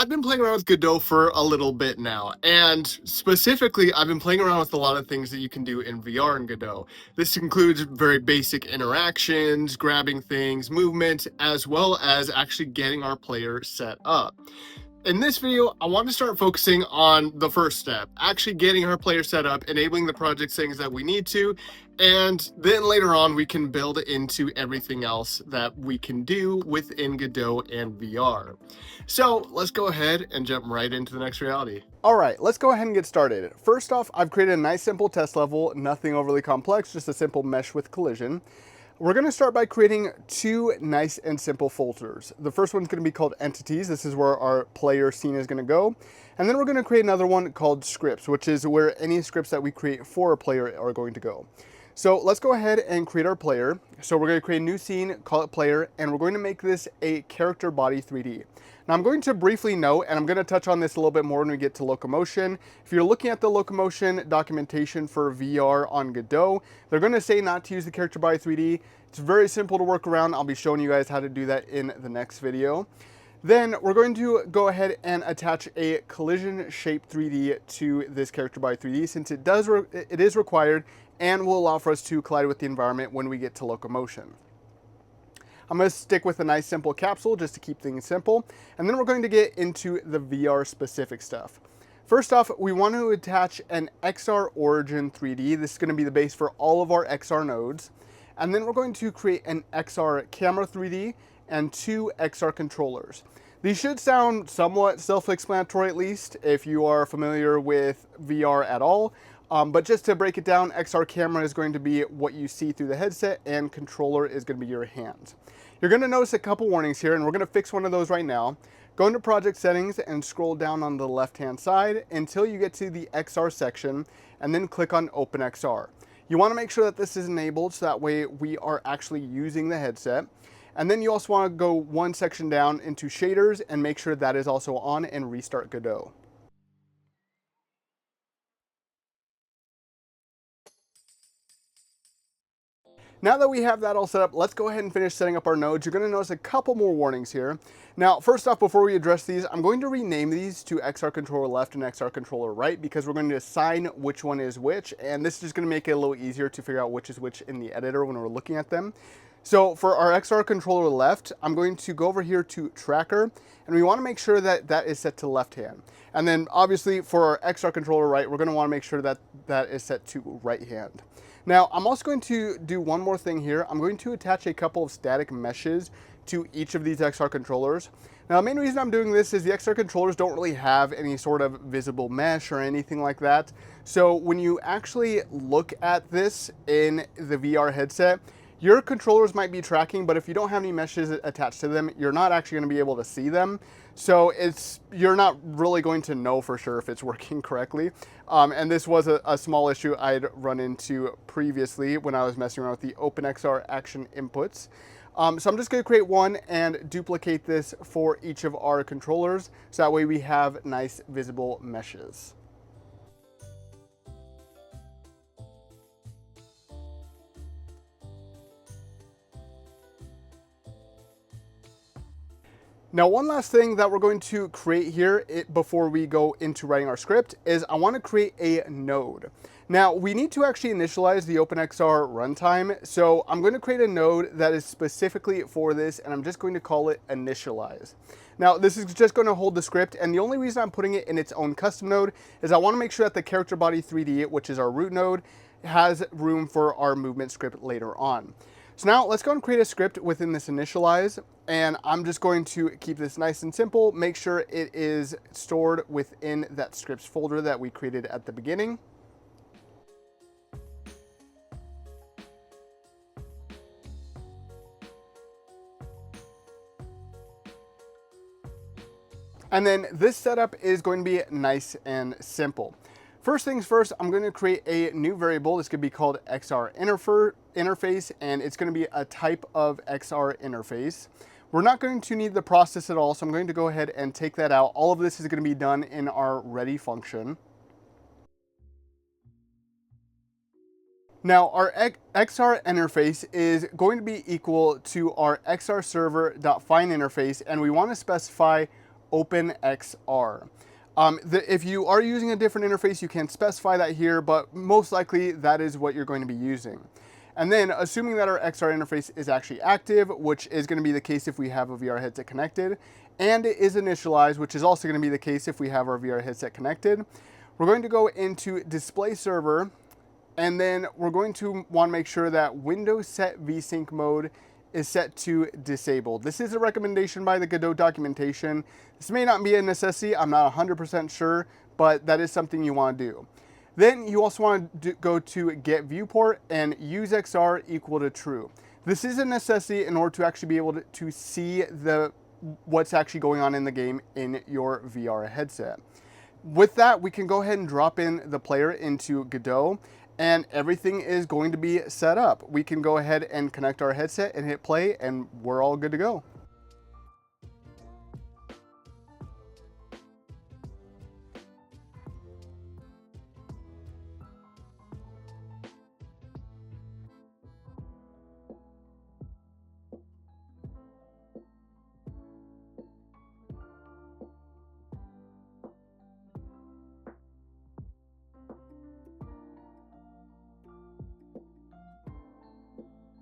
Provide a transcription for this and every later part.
I've been playing around with Godot for a little bit now, and specifically, I've been playing around with a lot of things that you can do in VR in Godot. This includes very basic interactions, grabbing things, movement, as well as actually getting our player set up. In this video, I want to start focusing on the first step, actually getting our player set up, enabling the project settings that we need to, and then later on we can build into everything else that we can do within Godot and VR. So let's go ahead and jump right into the next reality. All right, let's go ahead and get started. First off, I've created a nice simple test level, nothing overly complex, just a simple mesh with collision. We're going to start by creating two nice and simple folders. The first one's going to be called entities. This is where our player scene is going to go. And then we're going to create another one called scripts, which is where any scripts that we create for a player are going to go. So let's go ahead and create our player. So we're going to create a new scene, call it player, and we're going to make this a character body 3D. Now I'm going to briefly note, and I'm going to touch on this a little bit more when we get to locomotion. If you're looking at the locomotion documentation for VR on Godot, they're going to say not to use the character body 3D. It's very simple to work around. I'll be showing you guys how to do that in the next video. Then we're going to go ahead and attach a collision shape 3D to this character body 3D, since it is required and will allow for us to collide with the environment when we get to locomotion. I'm going to stick with a nice simple capsule just to keep things simple, and then we're going to get into the VR specific stuff. First off, we want to attach an XR origin 3D. This is going to be the base for all of our XR nodes. And then we're going to create an XR camera 3D and two XR controllers. These should sound somewhat self-explanatory, at least if you are familiar with VR at all. But just to break it down, XR camera is going to be what you see through the headset, and controller is going to be your hands. You're going to notice a couple warnings here, and we're going to fix one of those right now. Go into project settings and scroll down on the left-hand side until you get to the XR section, and then click on OpenXR. You want to make sure that this is enabled so that way we are actually using the headset. And then you also want to go one section down into shaders and make sure that is also on, and restart Godot. Now that we have that all set up, let's go ahead and finish setting up our nodes. You're going to notice a couple more warnings here. Now, first off, before we address these, I'm going to rename these to XR controller left and XR controller right, because we're going to assign which one is which, and this is just going to make it a little easier to figure out which is which in the editor when we're looking at them. So for our XR controller left, I'm going to go over here to tracker, and we want to make sure that that is set to left hand. And then obviously for our XR controller right, we're going to want to make sure that that is set to right hand. Now, I'm also going to do one more thing here. I'm going to attach a couple of static meshes to each of these XR controllers. Now, the main reason I'm doing this is the XR controllers don't really have any sort of visible mesh or anything like that. So when you actually look at this in the VR headset, your controllers might be tracking, but if you don't have any meshes attached to them, you're not actually going to be able to see them. So you're not really going to know for sure if it's working correctly. And this was a small issue I'd run into previously when I was messing around with the OpenXR action inputs. So I'm just going to create one and duplicate this for each of our controllers, so that way we have nice visible meshes. Now, one last thing that we're going to create here before we go into writing our script is I want to create a node. Now, we need to actually initialize the OpenXR runtime, so I'm going to create a node that is specifically for this, and I'm just going to call it initialize. Now, this is just going to hold the script, and the only reason I'm putting it in its own custom node is I want to make sure that the character body 3D, which is our root node, has room for our movement script later on. So now let's go and create a script within this initialize, and I'm just going to keep this nice and simple, make sure it is stored within that scripts folder that we created at the beginning. And then this setup is going to be nice and simple. First things first, I'm going to create a new variable. This could be called XR interface, and it's going to be a type of XR interface. We're not going to need the process at all, so I'm going to go ahead and take that out. All of this is going to be done in our ready function. Now, our XR interface is going to be equal to our XR server.find interface, and we want to specify OpenXR. If you are using a different interface, you can specify that here, but most likely that is what you're going to be using. And then assuming that our XR interface is actually active, which is going to be the case if we have a VR headset connected, and it is initialized, which is also going to be the case if we have our VR headset connected, we're going to go into display server, and then we're going to want to make sure that Windows set VSync mode is set to disabled. This is a recommendation by the Godot documentation. This may not be a necessity, I'm not 100% sure, but that is something you want to do. Then you also want to go to get viewport and use XR equal to true. This is a necessity in order to actually be able to see what's actually going on in the game in your VR headset. With that, we can go ahead and drop in the player into Godot, and everything is going to be set up. We can go ahead and connect our headset and hit play, and we're all good to go.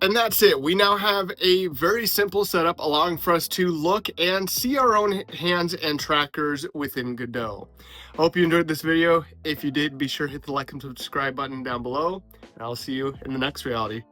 And that's it. We now have a very simple setup allowing for us to look and see our own hands and trackers within Godot. I hope you enjoyed this video. If you did, be sure to hit the like and subscribe button down below, and I'll see you in the next reality.